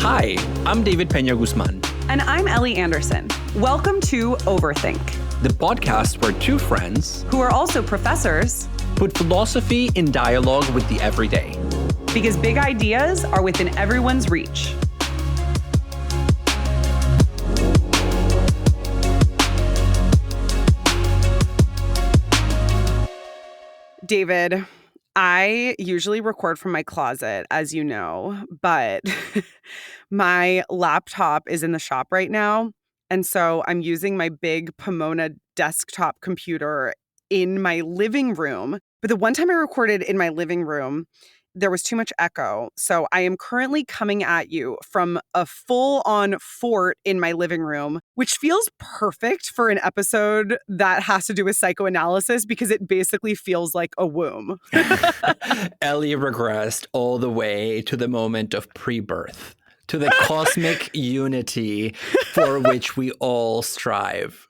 Hi, I'm David Peña-Guzmán. And I'm Ellie Anderson. Welcome to Overthink, The podcast where two friends who are also professors put philosophy in dialogue with the everyday. Because big ideas are within everyone's reach. David, I usually record from my closet, as you know, but my laptop is in the shop right now. And so I'm using my big Pomona desktop computer in my living room. But the one time I recorded in my living room, there was too much echo. So I am currently coming at you from a full-on fort in my living room, which feels perfect for an episode that has to do with psychoanalysis because it basically feels like a womb. Ellie regressed all the way to the moment of pre-birth, to the cosmic unity for which we all strive.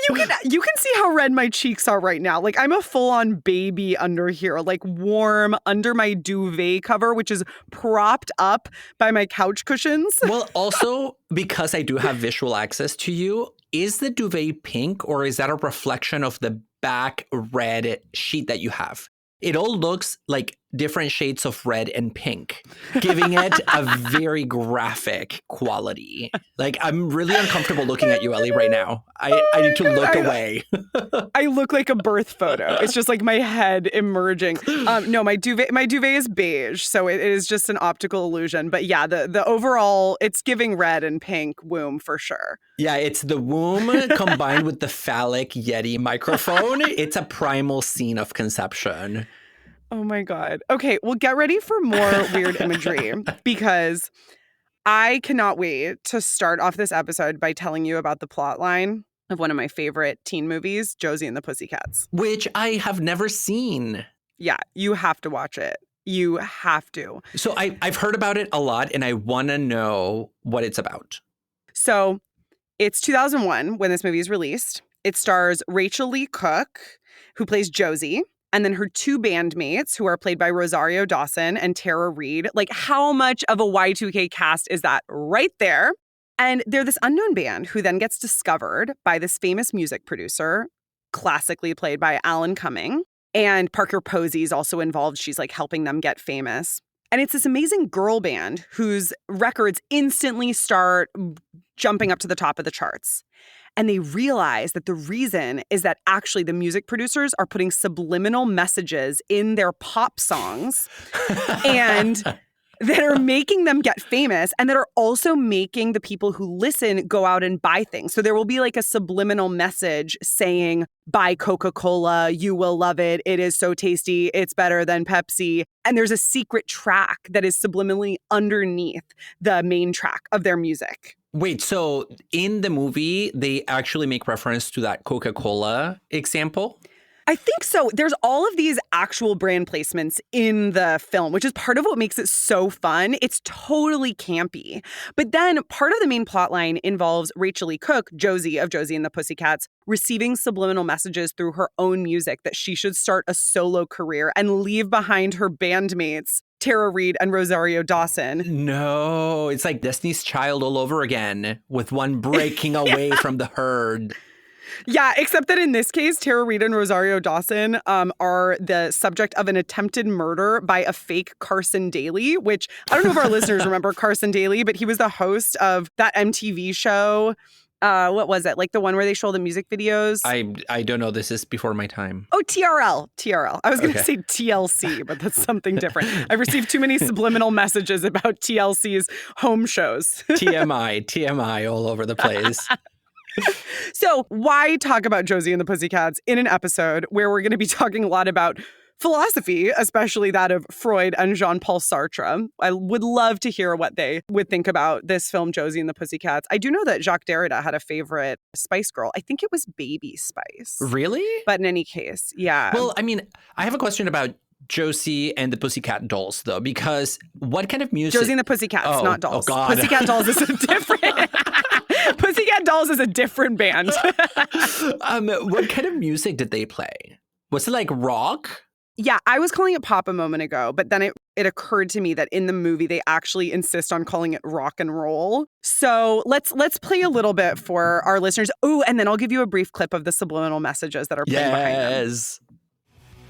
And you can see how red my cheeks are right now. Like I'm a full-on baby under here, like warm under my duvet cover, which is propped up by my couch cushions. Well, also, because I do have visual access to you, is the duvet pink or is that a reflection of the back red sheet that you have? It all looks like different shades of red and pink, giving it a very graphic quality. Like, I'm really uncomfortable looking at you, Ellie, right now. I need to look away. I look like a birth photo. It's just like my head emerging. No, my duvet is beige, so it is just an optical illusion. But yeah, the overall, it's giving red and pink womb for sure. Yeah, it's the womb combined with the phallic Yeti microphone. It's a primal scene of conception. Oh my God. Okay, well, get ready for more weird imagery because I cannot wait to start off this episode by telling you about the plot line of one of my favorite teen movies, Josie and the Pussycats. Which I have never seen. Yeah, you have to watch it. You have to. So I've heard about it a lot and I want to know what it's about. So it's 2001 when this movie is released. It stars Rachel Lee Cook, who plays Josie, and then her two bandmates, who are played by Rosario Dawson and Tara Reid. Like, how much of a Y2K cast is that right there? And they're this unknown band who then gets discovered by this famous music producer, classically played by Alan Cumming. And Parker Posey is also involved. She's like helping them get famous. And it's this amazing girl band whose records instantly start jumping up to the top of the charts. And they realize that the reason is that actually the music producers are putting subliminal messages in their pop songs and that are making them get famous and that are also making the people who listen go out and buy things. So there will be like a subliminal message saying, buy Coca-Cola, you will love it. It is so tasty. It's better than Pepsi. And there's a secret track that is subliminally underneath the main track of their music. Wait, so in the movie, they actually make reference to that Coca-Cola example? I think so. There's all of these actual brand placements in the film, which is part of what makes it so fun. It's totally campy. But then part of the main plotline involves Rachel Lee Cook, Josie of Josie and the Pussycats, receiving subliminal messages through her own music that she should start a solo career and leave behind her bandmates, Tara Reid and Rosario Dawson. No, it's like Destiny's Child all over again, with one breaking away from the herd. Yeah, except that in this case, Tara Reid and Rosario Dawson are the subject of an attempted murder by a fake Carson Daly, which I don't know if our listeners remember Carson Daly, but he was the host of that MTV show. What was it? Like the one where they show the music videos? I don't know. This is before my time. Oh, TRL. I was going to say TLC, but that's something different. I've received too many subliminal messages about TLC's home shows. TMI all over the place. So why talk about Josie and the Pussycats in an episode where we're going to be talking a lot about philosophy, especially that of Freud and Jean-Paul Sartre? I would love to hear what they would think about this film, Josie and the Pussycats. I do know that Jacques Derrida had a favorite Spice Girl. I think it was Baby Spice. Really? But in any case, yeah. Well, I mean, I have a question about Josie and the Pussycat Dolls, though, because what kind of music? Josie and the Pussycats, not Dolls. Oh, God. Pussycat Dolls is a different... Pussycat Dolls is a different band. What kind of music did they play? Was it like rock? Yeah, I was calling it pop a moment ago, but then it it occurred to me that in the movie, they actually insist on calling it rock and roll. So let's play a little bit for our listeners. Oh, and then I'll give you a brief clip of the subliminal messages that are playing behind them. Yes.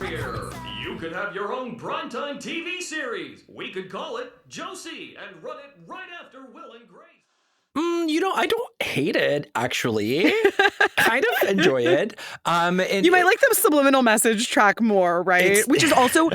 You could have your own primetime TV series. We could call it Josie and run it right after Will and Grace. I don't hate it, actually. Kind of enjoy it. You might like the subliminal message track more, right? Which is also,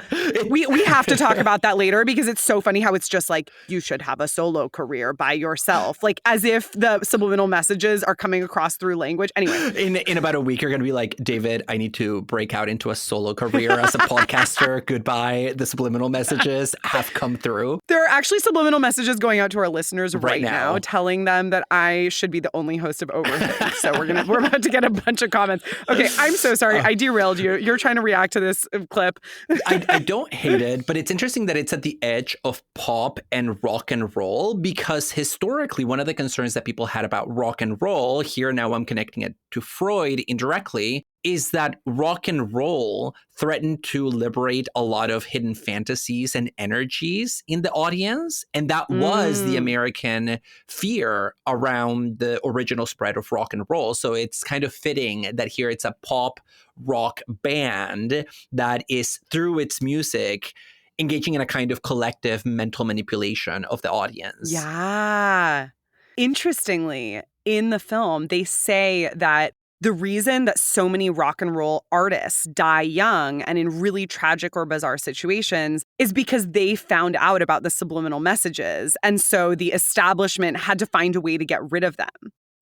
we have to talk about that later because it's so funny how it's just like, you should have a solo career by yourself. Like as if the subliminal messages are coming across through language. Anyway. In about a week, you're going to be like, David, I need to break out into a solo career as a podcaster. Goodbye. The subliminal messages have come through. There are actually subliminal messages going out to our listeners right now telling them that I should be the only host of Overthink. So we're about to get a bunch of comments. Okay, I'm so sorry. I derailed you. You're trying to react to this clip. I don't hate it, but it's interesting that it's at the edge of pop and rock and roll because historically, one of the concerns that people had about rock and roll, here now I'm connecting it to Freud indirectly, is that rock and roll threatened to liberate a lot of hidden fantasies and energies in the audience. And that was the American fear around the original spread of rock and roll. So it's kind of fitting that here it's a pop rock band that is, through its music, engaging in a kind of collective mental manipulation of the audience. Yeah. Interestingly, in the film, they say that the reason that so many rock and roll artists die young and in really tragic or bizarre situations is because they found out about the subliminal messages. And so the establishment had to find a way to get rid of them.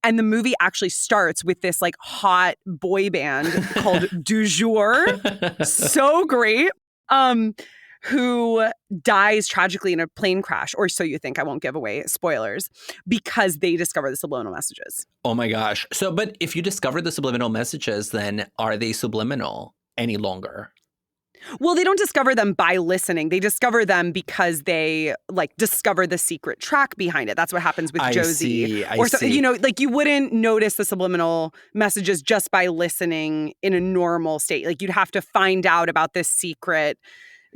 And the movie actually starts with this like hot boy band called Du Jour. So great. Who dies tragically in a plane crash, or so you think. I won't give away spoilers, because they discover the subliminal messages. Oh my gosh. So, but if you discover the subliminal messages, then are they subliminal any longer? Well, they don't discover them by listening. They discover them because they like discover the secret track behind it. That's what happens with Josie. I see. Like you wouldn't notice the subliminal messages just by listening in a normal state. Like you'd have to find out about this secret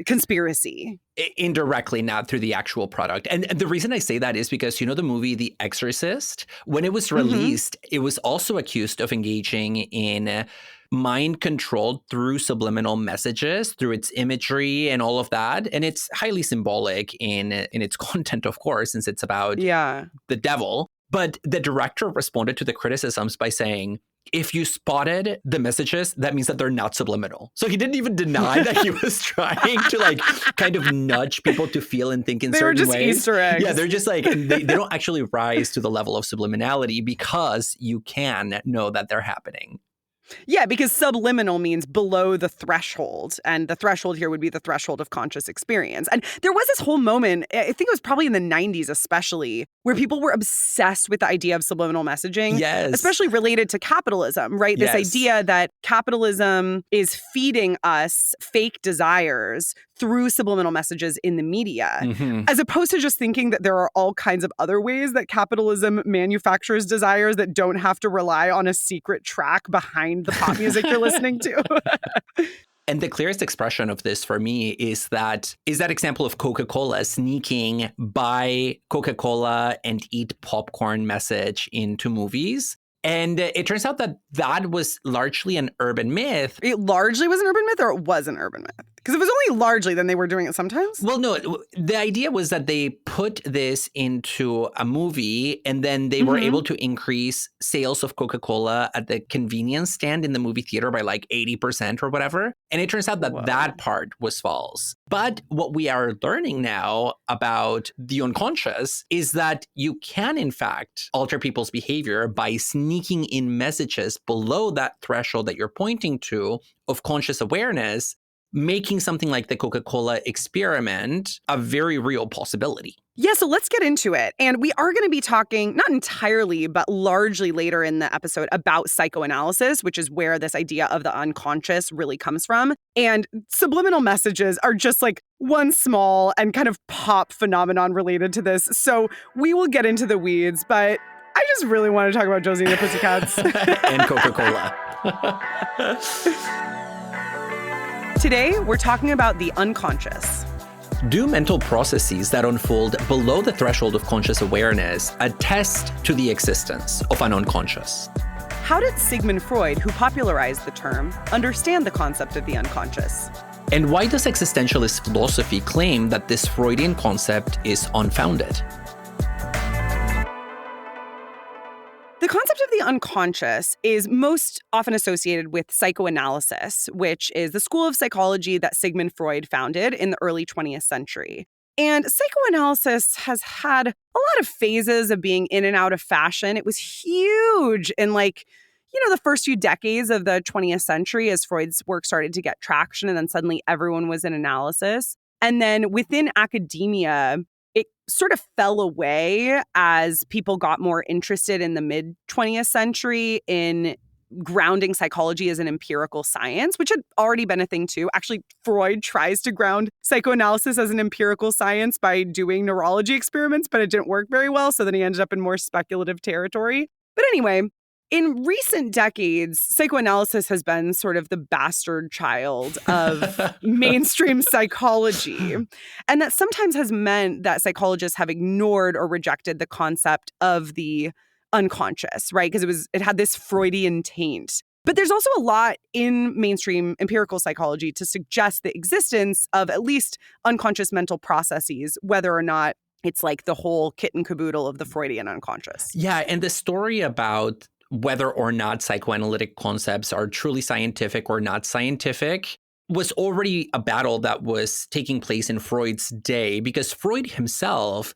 conspiracy. Indirectly, not through the actual product. And the reason I say that is because, the movie The Exorcist, when it was released, it was also accused of engaging in mind controlled through subliminal messages, through its imagery and all of that. And it's highly symbolic in its content, of course, since it's about the devil. But the director responded to the criticisms by saying, if you spotted the messages, that means that they're not subliminal. So he didn't even deny that he was trying to like kind of nudge people to feel and think in certain ways. They were just Easter eggs. Yeah, they're just like, they don't actually rise to the level of subliminality because you can know that they're happening. Yeah, because subliminal means below the threshold. And the threshold here would be the threshold of conscious experience. And there was this whole moment, I think it was probably in the 90s especially, where people were obsessed with the idea of subliminal messaging. Yes. Especially related to capitalism, right? This idea that capitalism is feeding us fake desires through subliminal messages in the media, as opposed to just thinking that there are all kinds of other ways that capitalism manufactures desires that don't have to rely on a secret track behind the pop music you're listening to. And the clearest expression of this for me is that example of Coca-Cola sneaking buy Coca-Cola and eat popcorn message into movies. And it turns out that was largely an urban myth. It largely was an urban myth, or it was an urban myth? Because if it was only largely, then they were doing it sometimes? Well, no, the idea was that they put this into a movie and then they were able to increase sales of Coca-Cola at the convenience stand in the movie theater by like 80% or whatever. And it turns out that that part was false. But what we are learning now about the unconscious is that you can, in fact, alter people's behavior by sneaking in messages below that threshold that you're pointing to of conscious awareness, making something like the Coca-Cola experiment a very real possibility. Yeah, so let's get into it. And we are going to be talking, not entirely, but largely later in the episode about psychoanalysis, which is where this idea of the unconscious really comes from. And subliminal messages are just like one small and kind of pop phenomenon related to this. So we will get into the weeds, but I just really want to talk about Josie and the Pussycats. And Coca-Cola. Today, we're talking about the unconscious. Do mental processes that unfold below the threshold of conscious awareness attest to the existence of an unconscious? How did Sigmund Freud, who popularized the term, understand the concept of the unconscious? And why does existentialist philosophy claim that this Freudian concept is unfounded? The concept of the unconscious is most often associated with psychoanalysis, which is the school of psychology that Sigmund Freud founded in the early 20th century. And psychoanalysis has had a lot of phases of being in and out of fashion. It was huge in the first few decades of the 20th century as Freud's work started to get traction, and then suddenly everyone was in analysis. And then within academia, it sort of fell away as people got more interested in the mid-20th century in grounding psychology as an empirical science, which had already been a thing too. Actually, Freud tries to ground psychoanalysis as an empirical science by doing neurology experiments, but it didn't work very well. So then he ended up in more speculative territory. But anyway, in recent decades, psychoanalysis has been sort of the bastard child of mainstream psychology. And that sometimes has meant that psychologists have ignored or rejected the concept of the unconscious, right? Because it had this Freudian taint. But there's also a lot in mainstream empirical psychology to suggest the existence of at least unconscious mental processes, whether or not it's like the whole kit and caboodle of the Freudian unconscious. Yeah, and the story about whether or not psychoanalytic concepts are truly scientific or not scientific was already a battle that was taking place in Freud's day, because Freud himself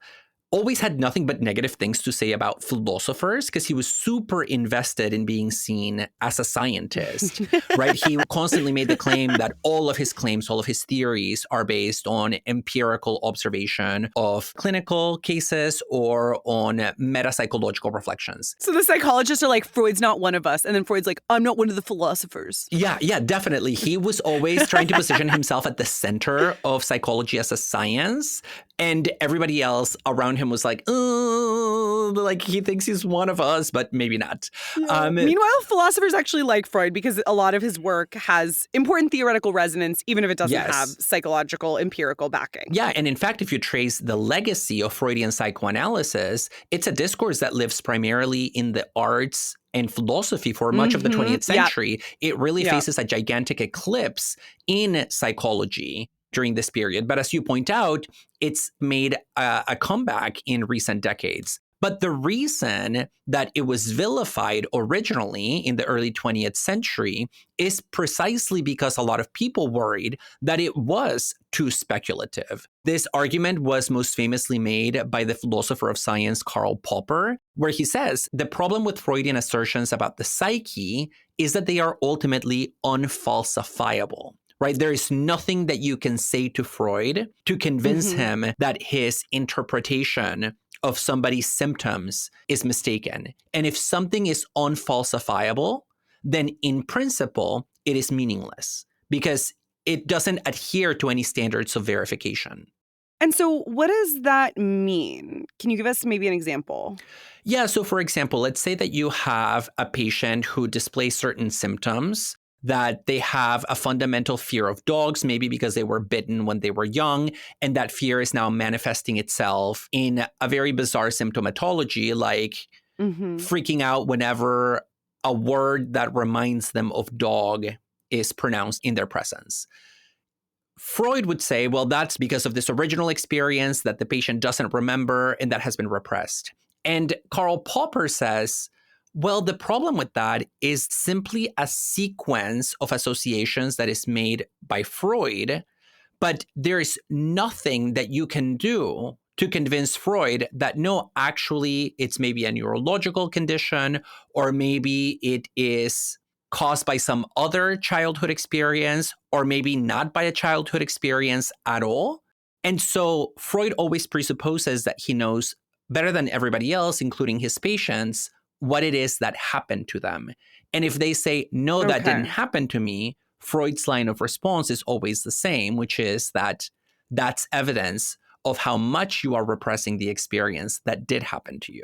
always had nothing but negative things to say about philosophers because he was super invested in being seen as a scientist, right? He constantly made the claim that all of his claims, all of his theories are based on empirical observation of clinical cases or on metapsychological reflections. So the psychologists are like, Freud's not one of us. And then Freud's like, I'm not one of the philosophers. Yeah, definitely. He was always trying to position himself at the center of psychology as a science. And everybody else around him was like, oh, like he thinks he's one of us, but maybe not. Yeah. Meanwhile, philosophers actually like Freud because a lot of his work has important theoretical resonance, even if it doesn't have psychological, empirical backing. Yeah. And in fact, if you trace the legacy of Freudian psychoanalysis, it's a discourse that lives primarily in the arts and philosophy for much of the 20th century. It really faces a gigantic eclipse in psychology during this period. But as you point out, it's made a comeback in recent decades. But the reason that it was vilified originally in the early 20th century is precisely because a lot of people worried that it was too speculative. This argument was most famously made by the philosopher of science Karl Popper, where he says the problem with Freudian assertions about the psyche is that they are ultimately unfalsifiable. Right? There is nothing that you can say to Freud to convince him that his interpretation of somebody's symptoms is mistaken. And if something is unfalsifiable, then in principle, it is meaningless because it doesn't adhere to any standards of verification. And so what does that mean? Can you give us maybe an example? Yeah. So for example, let's say that you have a patient who displays certain symptoms, that they have a fundamental fear of dogs, maybe because they were bitten when they were young, and that fear is now manifesting itself in a very bizarre symptomatology, like freaking out whenever a word that reminds them of dog is pronounced in their presence. Freud would say, well, that's because of this original experience that the patient doesn't remember and that has been repressed. And Karl Popper says, well, the problem with that is simply a sequence of associations that is made by Freud, but there is nothing that you can do to convince Freud that no, actually, it's maybe a neurological condition, or maybe it is caused by some other childhood experience, or maybe not by a childhood experience at all. And so Freud always presupposes that he knows better than everybody else, including his patients, what it is that happened to them. And if they say, no, that didn't happen to me, Freud's line of response is always the same, which is that that's evidence of how much you are repressing the experience that did happen to you.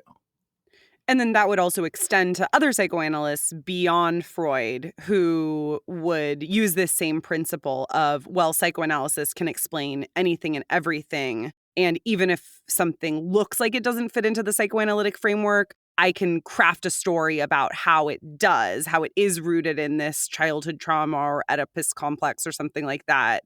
And then that would also extend to other psychoanalysts beyond Freud who would use this same principle of, well, psychoanalysis can explain anything and everything. And even if something looks like it doesn't fit into the psychoanalytic framework, I can craft a story about how it does, how it is rooted in this childhood trauma or Oedipus complex or something like that.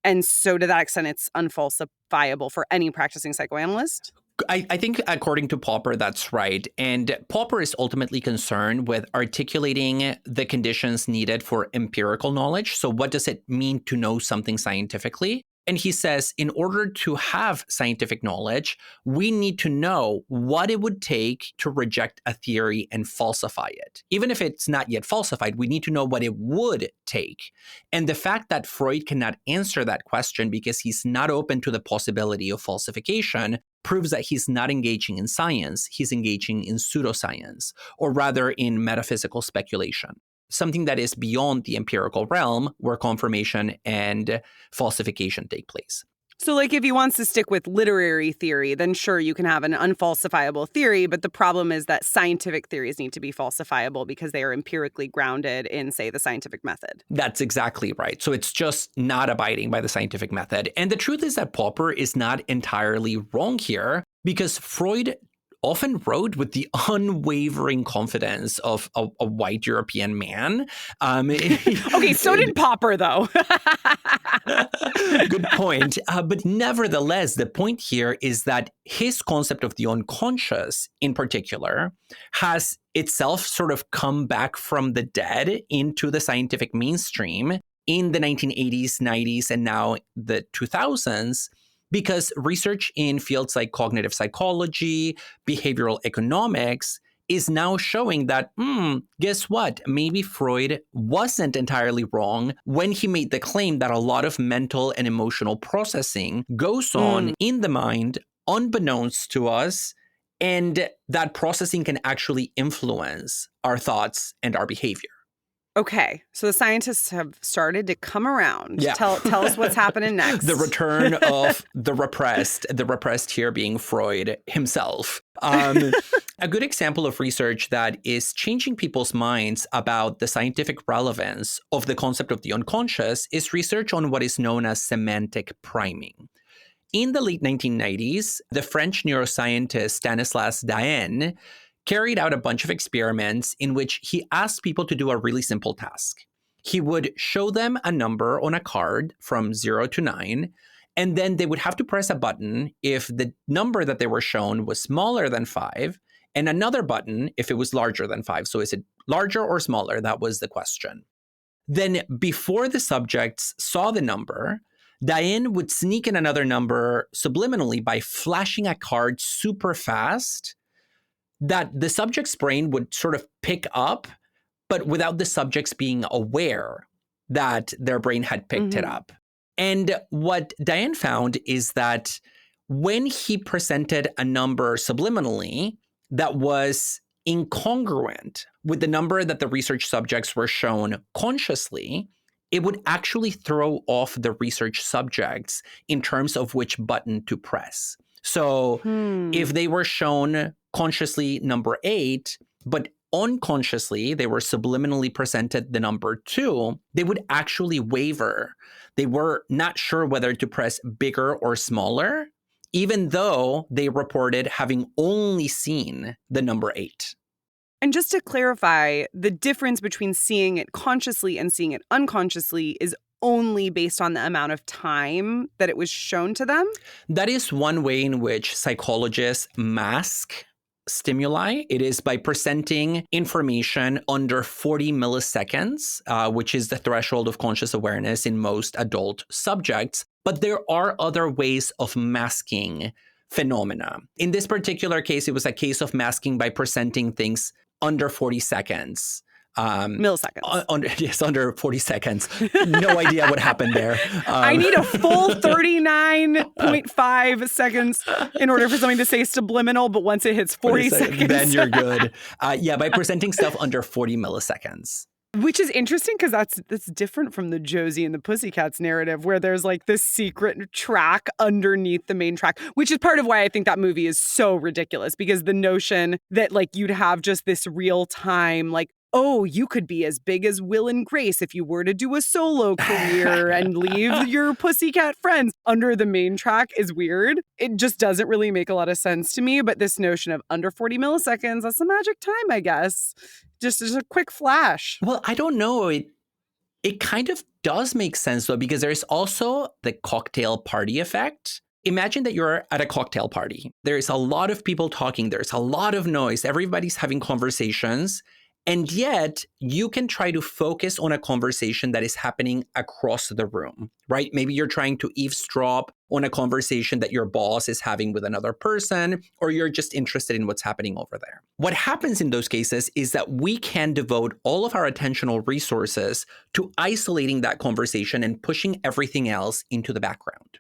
And so to that extent, it's unfalsifiable for any practicing psychoanalyst. I think according to Popper, that's right. And Popper is ultimately concerned with articulating the conditions needed for empirical knowledge. So what does it mean to know something scientifically? And he says, in order to have scientific knowledge, we need to know what it would take to reject a theory and falsify it. Even if it's not yet falsified, we need to know what it would take. And the fact that Freud cannot answer that question because he's not open to the possibility of falsification proves that he's not engaging in science, he's engaging in pseudoscience, or rather in metaphysical speculation. Something that is beyond the empirical realm where confirmation and falsification take place. So like if he wants to stick with literary theory, then sure, you can have an unfalsifiable theory, but the problem is that scientific theories need to be falsifiable because they are empirically grounded in, say, the scientific method. That's exactly right. So it's just not abiding by the scientific method. And the truth is that Popper is not entirely wrong here because Freud often wrote with the unwavering confidence of a white European man. Okay, so did Popper, though. Good point. But nevertheless, the point here is that his concept of the unconscious, in particular, has itself sort of come back from the dead into the scientific mainstream in the 1980s, 90s, and now the 2000s. Because research in fields like cognitive psychology, behavioral economics is now showing that, guess what? Maybe Freud wasn't entirely wrong when he made the claim that a lot of mental and emotional processing goes on in the mind, unbeknownst to us, and that processing can actually influence our thoughts and our behavior. Okay, so the scientists have started to come around. Yeah. Tell us what's happening next. The return of the repressed here being Freud himself. A good example of research that is changing people's minds about the scientific relevance of the concept of the unconscious is research on what is known as semantic priming. In the late 1990s, the French neuroscientist Stanislas Dehaene carried out a bunch of experiments in which he asked people to do a really simple task. He would show them a number on a card from 0 to 9, and then they would have to press a button if the number that they were shown was smaller than 5, and another button if it was larger than 5. So is it larger or smaller? That was the question. Then before the subjects saw the number, Dehaene would sneak in another number subliminally by flashing a card super fast that the subject's brain would sort of pick up, but without the subjects being aware that their brain had picked it up. And what Dehaene found is that when he presented a number subliminally that was incongruent with the number that the research subjects were shown consciously, it would actually throw off the research subjects in terms of which button to press. So if they were shown consciously number 8, but unconsciously they were subliminally presented the number 2, they would actually waver. They were not sure whether to press bigger or smaller, even though they reported having only seen the number 8. And just to clarify, the difference between seeing it consciously and seeing it unconsciously is only based on the amount of time that it was shown to them? That is one way in which psychologists mask stimuli. It is by presenting information under 40 milliseconds, which is the threshold of conscious awareness in most adult subjects. But there are other ways of masking phenomena. In this particular case, it was a case of masking by presenting things under 40 seconds. Milliseconds. Under 40 seconds. No idea what happened there. I need a full 39.5 seconds in order for something to say subliminal, but once it hits 40 seconds. Then you're good. By presenting stuff under 40 milliseconds. Which is interesting because that's different from the Josie and the Pussycats narrative, where there's like this secret track underneath the main track, which is part of why I think that movie is so ridiculous, because the notion that like you'd have just this real time, like, oh, you could be as big as Will and Grace if you were to do a solo career and leave your Pussycat friends under the main track is weird. It just doesn't really make a lot of sense to me. But this notion of under 40 milliseconds, that's the magic time, I guess. Just as a quick flash. Well, I don't know. It kind of does make sense, though, because there's also the cocktail party effect. Imagine that you're at a cocktail party. There's a lot of people talking. There's a lot of noise. Everybody's having conversations. And yet you can try to focus on a conversation that is happening across the room, right? Maybe you're trying to eavesdrop on a conversation that your boss is having with another person, or you're just interested in what's happening over there. What happens in those cases is that we can devote all of our attentional resources to isolating that conversation and pushing everything else into the background.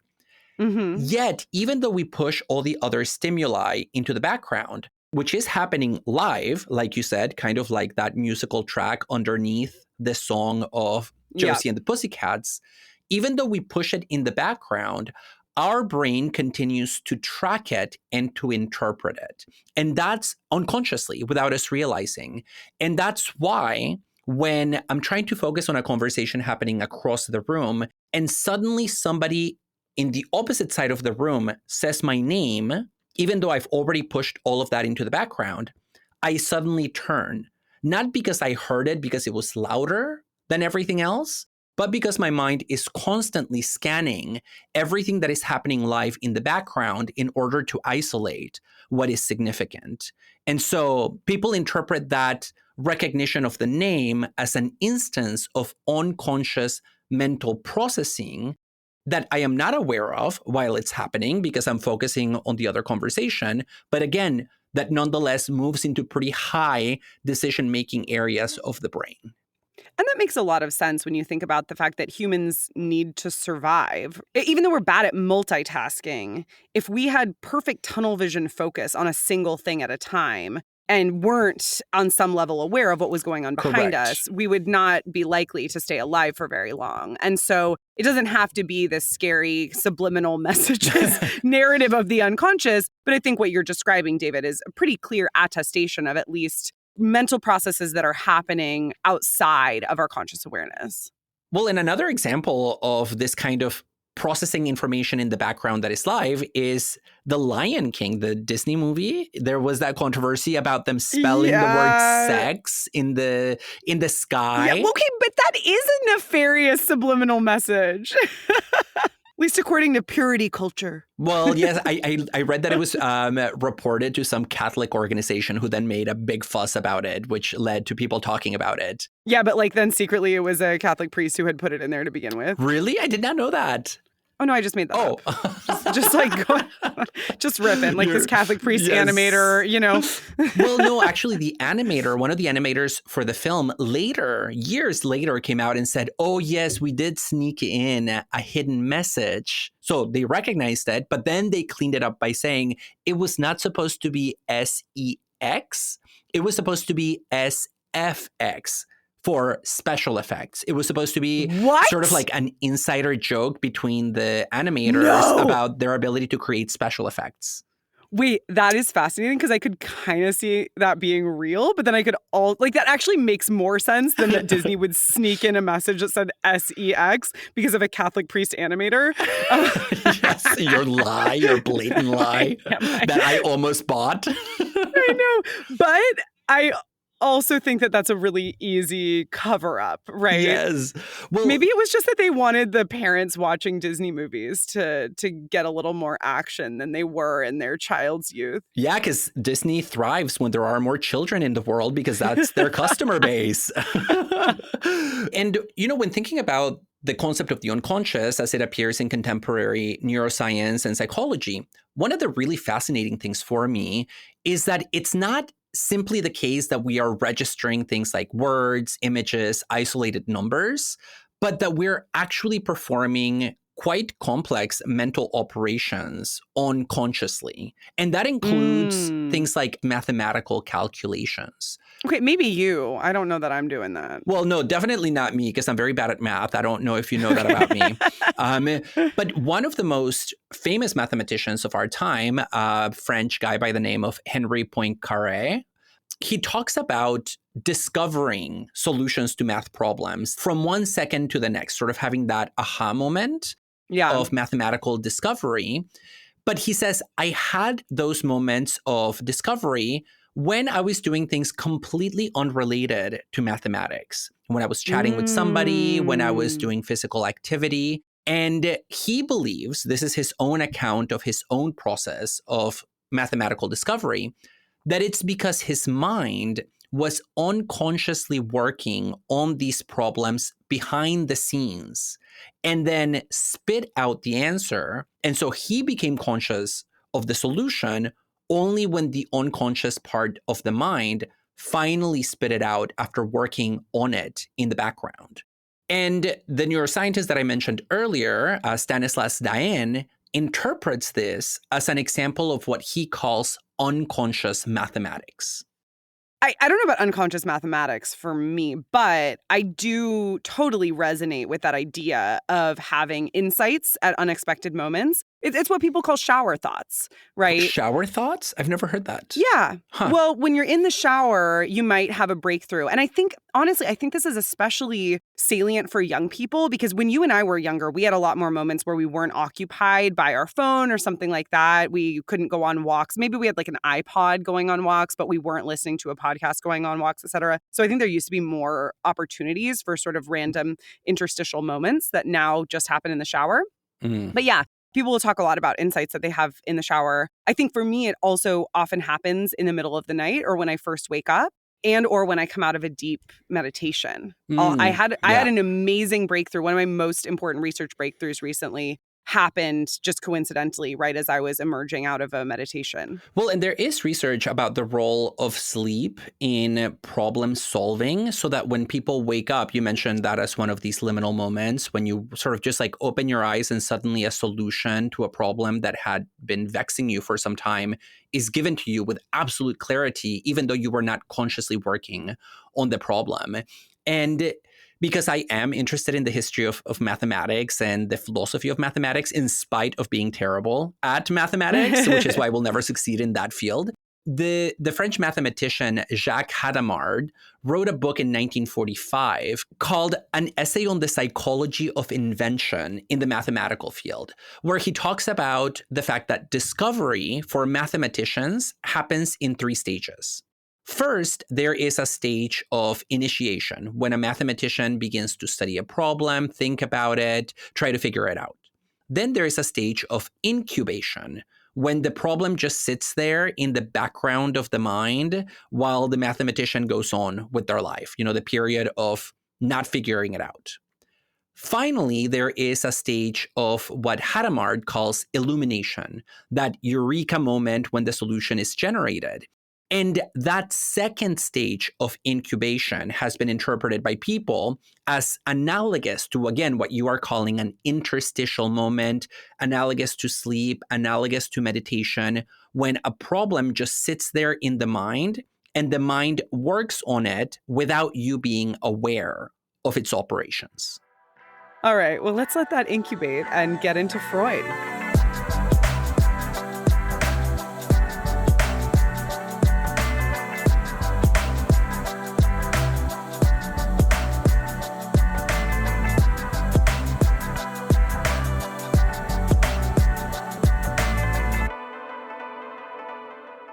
Mm-hmm. Yet, even though we push all the other stimuli into the background, which is happening live, like you said, kind of like that musical track underneath the song of Josie and the Pussycats, even though we push it in the background, our brain continues to track it and to interpret it. And that's unconsciously, without us realizing. And that's why when I'm trying to focus on a conversation happening across the room, and suddenly somebody in the opposite side of the room says my name, even though I've already pushed all of that into the background, I suddenly turn, not because I heard it because it was louder than everything else, but because my mind is constantly scanning everything that is happening live in the background in order to isolate what is significant. And so people interpret that recognition of the name as an instance of unconscious mental processing that I am not aware of while it's happening because I'm focusing on the other conversation. But again, that nonetheless moves into pretty high decision-making areas of the brain. And that makes a lot of sense when you think about the fact that humans need to survive. Even though we're bad at multitasking, if we had perfect tunnel vision focus on a single thing at a time, and weren't on some level aware of what was going on behind us, we would not be likely to stay alive for very long. And so it doesn't have to be this scary subliminal messages narrative of the unconscious. But I think what you're describing, David, is a pretty clear attestation of at least mental processes that are happening outside of our conscious awareness. Well, and another example of this kind of processing information in the background that is live is The Lion King, the Disney movie. There was that controversy about them spelling the word sex in the sky. Yeah, okay, but that is a nefarious subliminal message. At least according to purity culture. Well, yes, I read that it was reported to some Catholic organization who then made a big fuss about it, which led to people talking about it. Yeah, but like then secretly it was a Catholic priest who had put it in there to begin with. Really? I did not know that. Oh, no, I just made that up. Just like, just ripping, like this Catholic priest animator, you know. Well, no, actually, the animator, one of the animators for the film years later, came out and said, oh, yes, we did sneak in a hidden message. So they recognized it, but then they cleaned it up by saying it was not supposed to be SEX. It was supposed to be SFX. For special effects. It was supposed to be sort of like an insider joke between the animators about their ability to create special effects. Wait, that is fascinating because I could kind of see that being real, but then I could that actually makes more sense than that Disney would sneak in a message that said SEX because of a Catholic priest animator. Yes, your blatant lie that I almost bought. I know, but I also think that that's a really easy cover-up, right? Yes. Well, maybe it was just that they wanted the parents watching Disney movies to get a little more action than they were in their child's youth. Yeah, because Disney thrives when there are more children in the world because that's their customer base. And, you know, when thinking about the concept of the unconscious as it appears in contemporary neuroscience and psychology, one of the really fascinating things for me is that it's not simply the case that we are registering things like words, images, isolated numbers, but that we're actually performing quite complex mental operations unconsciously. And that includes things like mathematical calculations. Okay, maybe you. I don't know that I'm doing that. Well, no, definitely not me, because I'm very bad at math. I don't know if you know that about me. But one of the most famous mathematicians of our time, a French guy by the name of Henri Poincaré, he talks about discovering solutions to math problems from 1 second to the next, sort of having that aha moment of mathematical discovery. But he says, I had those moments of discovery when I was doing things completely unrelated to mathematics, when I was chatting with somebody, when I was doing physical activity. And he believes, this is his own account of his own process of mathematical discovery, that it's because his mind was unconsciously working on these problems behind the scenes and then spit out the answer. And so he became conscious of the solution only when the unconscious part of the mind finally spit it out after working on it in the background. And the neuroscientist that I mentioned earlier, Stanislas Dehaene, interprets this as an example of what he calls unconscious mathematics. I don't know about unconscious mathematics for me, but I do totally resonate with that idea of having insights at unexpected moments. It's what people call shower thoughts, right? Shower thoughts? I've never heard that. Yeah. Huh. Well, when you're in the shower, you might have a breakthrough. And I think, honestly, I think this is especially salient for young people because when you and I were younger, we had a lot more moments where we weren't occupied by our phone or something like that. We couldn't go on walks. Maybe we had like an iPod going on walks, but we weren't listening to a podcast going on walks, et cetera. So I think there used to be more opportunities for sort of random interstitial moments that now just happen in the shower. But yeah. People will talk a lot about insights that they have in the shower. I think for me, it also often happens in the middle of the night or when I first wake up and or when I come out of a deep meditation. I had an amazing breakthrough. One of my most important research breakthroughs recently happened just coincidentally right as I was emerging out of a meditation. Well, and there is research about the role of sleep in problem solving so that when people wake up, you mentioned that as one of these liminal moments when you sort of just like open your eyes and suddenly a solution to a problem that had been vexing you for some time is given to you with absolute clarity, even though you were not consciously working on the problem. And because I am interested in the history of mathematics and the philosophy of mathematics, in spite of being terrible at mathematics, which is why I will never succeed in that field. The French mathematician Jacques Hadamard wrote a book in 1945 called An Essay on the Psychology of Invention in the Mathematical Field, where he talks about the fact that discovery for mathematicians happens in 3 stages. First, there is a stage of initiation when a mathematician begins to study a problem, think about it, try to figure it out. Then there is a stage of incubation when the problem just sits there in the background of the mind while the mathematician goes on with their life, the period of not figuring it out. Finally, there is a stage of what Hadamard calls illumination, that eureka moment when the solution is generated. And that second stage of incubation has been interpreted by people as analogous to, again, what you are calling an interstitial moment, analogous to sleep, analogous to meditation, when a problem just sits there in the mind and the mind works on it without you being aware of its operations. All right, well, let's let that incubate and get into Freud.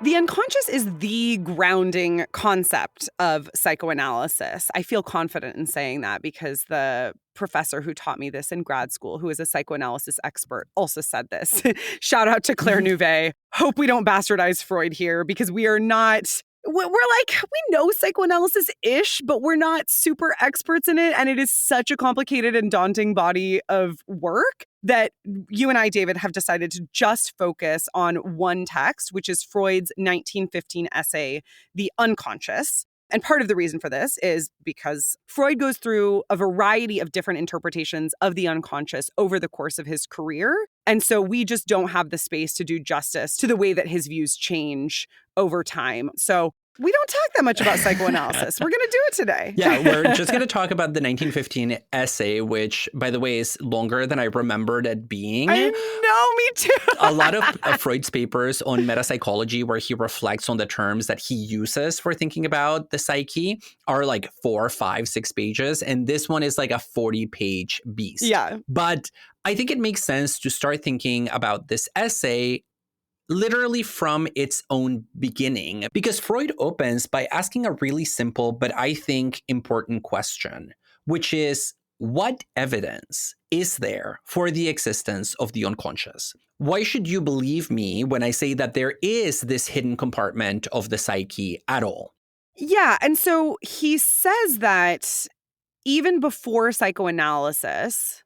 The unconscious is the grounding concept of psychoanalysis. I feel confident in saying that because the professor who taught me this in grad school, who is a psychoanalysis expert, also said this. Shout out to Claire Nouvet. Hope we don't bastardize Freud here because we are not... We're like, we know psychoanalysis-ish, but we're not super experts in it. And it is such a complicated and daunting body of work that you and I, David, have decided to just focus on one text, which is Freud's 1915 essay, The Unconscious. And part of the reason for this is because Freud goes through a variety of different interpretations of the unconscious over the course of his career. And so we just don't have the space to do justice to the way that his views change over time. So we don't talk that much about psychoanalysis. We're going to do it today. Yeah, we're just going to talk about the 1915 essay, which, by the way, is longer than I remembered it being. I know, me too. A lot of Freud's papers on metapsychology, where he reflects on the terms that he uses for thinking about the psyche, are like 4, 5, 6 pages. And this one is like a 40-page beast. Yeah. But I think it makes sense to start thinking about this essay literally from its own beginning, because Freud opens by asking a really simple but I think important question, which is, what evidence is there for the existence of the unconscious? Why should you believe me when I say that there is this hidden compartment of the psyche at all? Yeah. And so he says that even before psychoanalysis,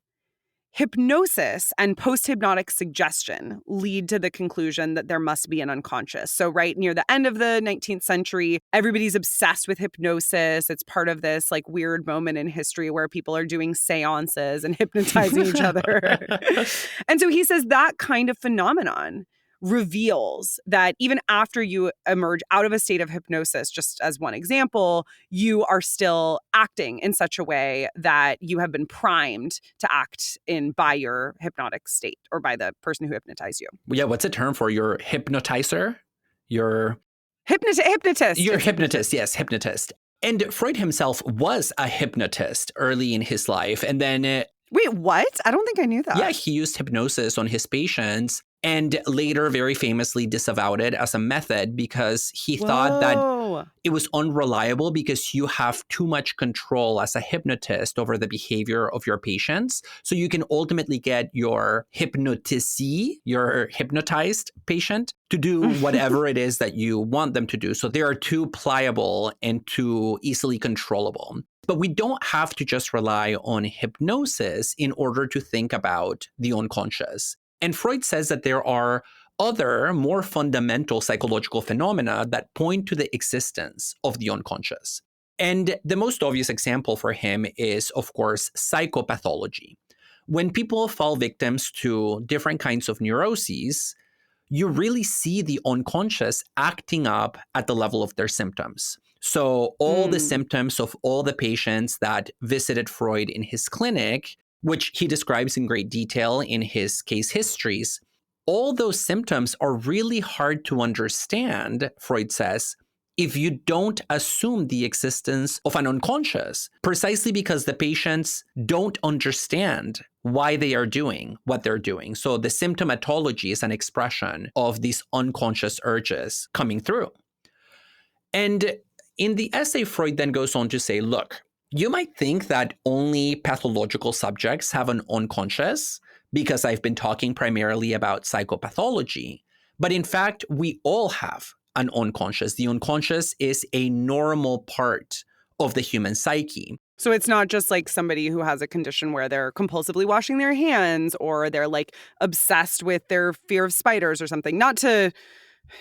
hypnosis and post-hypnotic suggestion lead to the conclusion that there must be an unconscious. So right near the end of the 19th century, everybody's obsessed with hypnosis. It's part of this like weird moment in history where people are doing seances and hypnotizing each other. And so he says that kind of phenomenon reveals that even after you emerge out of a state of hypnosis, just as one example, you are still acting in such a way that you have been primed to act in by your hypnotic state or by the person who hypnotized you. Yeah, what's a term for your hypnotizer? Your hypnotist. Your hypnotist, yes, hypnotist. And Freud himself was a hypnotist early in his life. And then wait, what? I don't think I knew that. Yeah, he used hypnosis on his patients and later very famously disavowed it as a method because he thought that it was unreliable because you have too much control as a hypnotist over the behavior of your patients. So you can ultimately get your hypnotisee, your hypnotized patient, to do whatever it is that you want them to do. So they are too pliable and too easily controllable. But we don't have to just rely on hypnosis in order to think about the unconscious. And Freud says that there are other, more fundamental psychological phenomena that point to the existence of the unconscious. And the most obvious example for him is, of course, psychopathology. When people fall victims to different kinds of neuroses, you really see the unconscious acting up at the level of their symptoms. So all the symptoms of all the patients that visited Freud in his clinic, which he describes in great detail in his case histories, all those symptoms are really hard to understand, Freud says, if you don't assume the existence of an unconscious, precisely because the patients don't understand why they are doing what they're doing. So the symptomatology is an expression of these unconscious urges coming through. And in the essay, Freud then goes on to say, look, you might think that only pathological subjects have an unconscious because I've been talking primarily about psychopathology. But in fact, we all have an unconscious. The unconscious is a normal part of the human psyche. So it's not just like somebody who has a condition where they're compulsively washing their hands or they're like obsessed with their fear of spiders or something. Not to...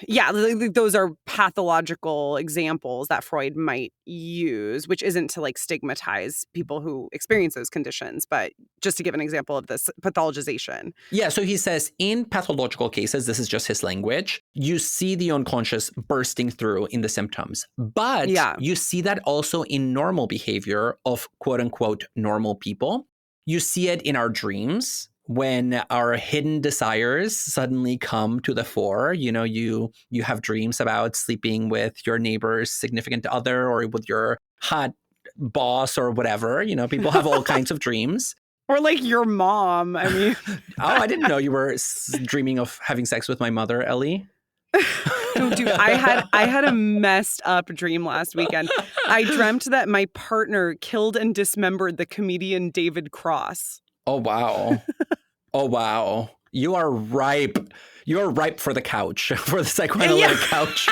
Yeah, those are pathological examples that Freud might use, which isn't to like stigmatize people who experience those conditions, but just to give an example of this pathologization. Yeah, so he says in pathological cases, this is just his language, you see the unconscious bursting through in the symptoms. But you see that also in normal behavior of quote unquote normal people. You see it in our dreams. When our hidden desires suddenly come to the fore, you know, you have dreams about sleeping with your neighbor's significant other or with your hot boss or whatever. You know, people have all kinds of dreams. Or like your mom. I mean, I didn't know you were dreaming of having sex with my mother, Ellie. No, dude, I had a messed up dream last weekend. I dreamt that my partner killed and dismembered the comedian David Cross. Oh, wow. Oh, wow. You are ripe. You're ripe for the couch, for the psychoanalytic couch.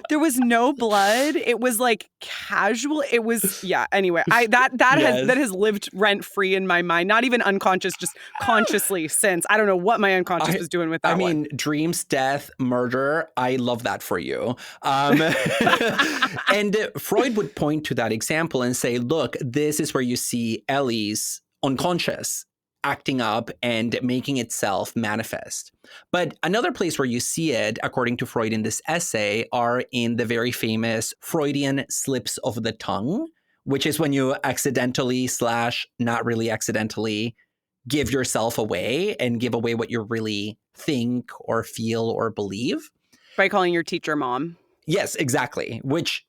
There was no blood. It was like casual. It was, yeah. Anyway, that has lived rent free in my mind. Not even unconscious, just consciously since. I don't know what my unconscious was doing with that one. I mean, dreams, death, murder. I love that for you. And Freud would point to that example and say, look, this is where you see Ellie's unconscious acting up and making itself manifest. But another place where you see it, according to Freud in this essay, are in the very famous Freudian slips of the tongue, which is when you accidentally / not really accidentally give yourself away and give away what you really think or feel or believe. By calling your teacher mom. Yes, exactly. Which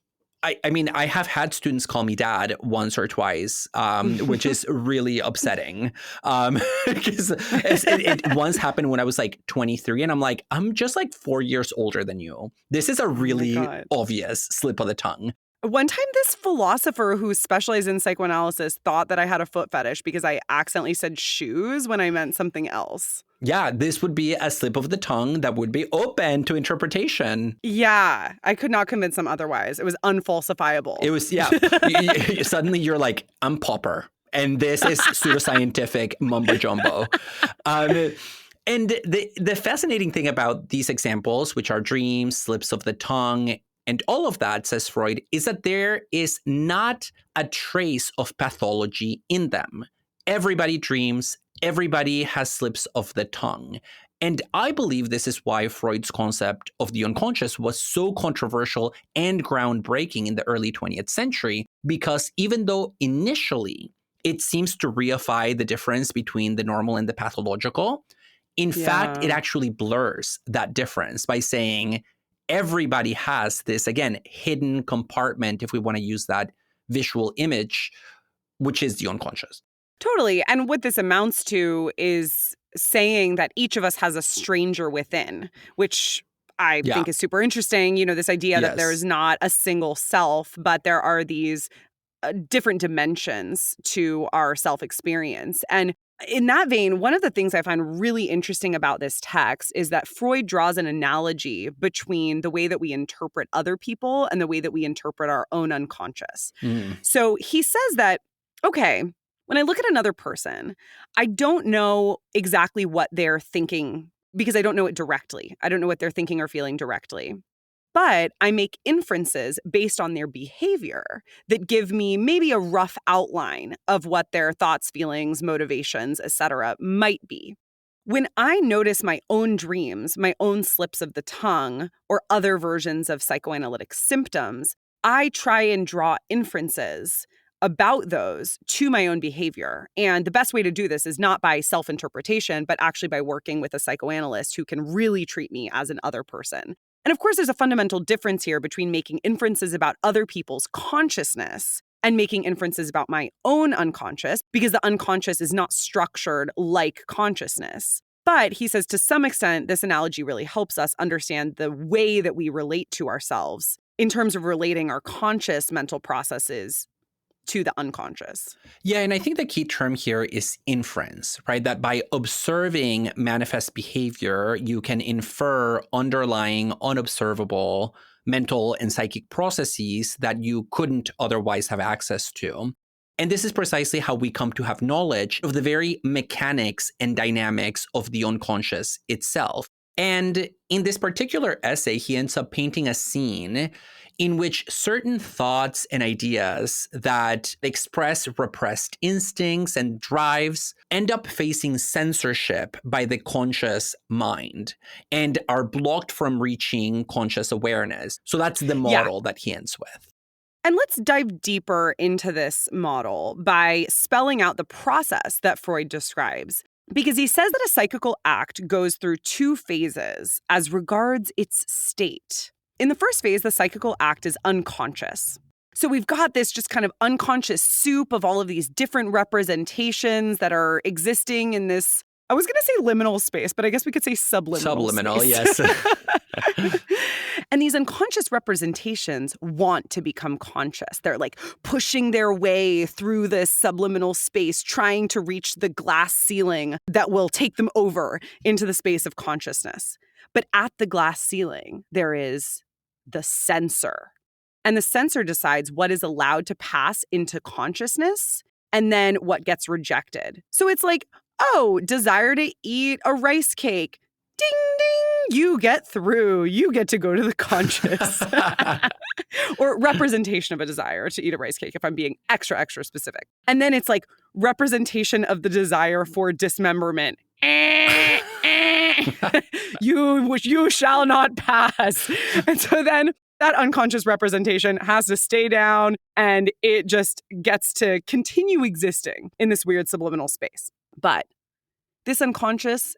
I mean, I have had students call me dad once or twice, which is really upsetting. Because it once happened when I was like 23, and I'm like, I'm just like 4 years older than you. This is a really obvious slip of the tongue. One time, this philosopher who specialized in psychoanalysis thought that I had a foot fetish because I accidentally said shoes when I meant something else. Yeah, this would be a slip of the tongue that would be open to interpretation. Yeah, I could not convince them otherwise. It was unfalsifiable. It was, yeah. Suddenly you're like, I'm Popper. And this is pseudoscientific mumbo jumbo. And the fascinating thing about these examples, which are dreams, slips of the tongue, and all of that, says Freud, is that there is not a trace of pathology in them. Everybody dreams. Everybody has slips of the tongue. And I believe this is why Freud's concept of the unconscious was so controversial and groundbreaking in the early 20th century, because even though initially it seems to reify the difference between the normal and the pathological, in fact, it actually blurs that difference by saying everybody has this, again, hidden compartment, if we want to use that visual image, which is the unconscious. Totally. And what this amounts to is saying that each of us has a stranger within, which I think is super interesting. You know, this idea that there is not a single self, but there are these different dimensions to our self-experience. And in that vein, one of the things I find really interesting about this text is that Freud draws an analogy between the way that we interpret other people and the way that we interpret our own unconscious. So he says that, okay, when I look at another person, I don't know exactly what they're thinking because I don't know it directly. I don't know what they're thinking or feeling directly. But I make inferences based on their behavior that give me maybe a rough outline of what their thoughts, feelings, motivations, etc. might be. When I notice my own dreams, my own slips of the tongue, or other versions of psychoanalytic symptoms, I try and draw inferences about those to my own behavior. And the best way to do this is not by self-interpretation, but actually by working with a psychoanalyst who can really treat me as an other person. And of course, there's a fundamental difference here between making inferences about other people's consciousness and making inferences about my own unconscious, because the unconscious is not structured like consciousness. But he says to some extent, this analogy really helps us understand the way that we relate to ourselves in terms of relating our conscious mental processes to the unconscious. Yeah, and I think the key term here is inference, right? That by observing manifest behavior, you can infer underlying, unobservable mental and psychic processes that you couldn't otherwise have access to. And this is precisely how we come to have knowledge of the very mechanics and dynamics of the unconscious itself. And in this particular essay, he ends up painting a scene in which certain thoughts and ideas that express repressed instincts and drives end up facing censorship by the conscious mind and are blocked from reaching conscious awareness. So that's the model that he ends with. And let's dive deeper into this model by spelling out the process that Freud describes. Because he says that a psychical act goes through two phases as regards its state. In the first phase, the psychical act is unconscious. So we've got this just kind of unconscious soup of all of these different representations that are existing in this, I was going to say liminal space, but I guess we could say subliminal space. Yes. And these unconscious representations want to become conscious. They're like pushing their way through this subliminal space, trying to reach the glass ceiling that will take them over into the space of consciousness. But at the glass ceiling, there is the censor. And the censor decides what is allowed to pass into consciousness and then what gets rejected. So it's like, oh, desire to eat a rice cake. Ding, ding, you get through. You get to go to the conscious. Or representation of a desire to eat a rice cake, if I'm being extra, extra specific. And then it's like representation of the desire for dismemberment. You shall not pass. And so then that unconscious representation has to stay down and it just gets to continue existing in this weird subliminal space. But this unconscious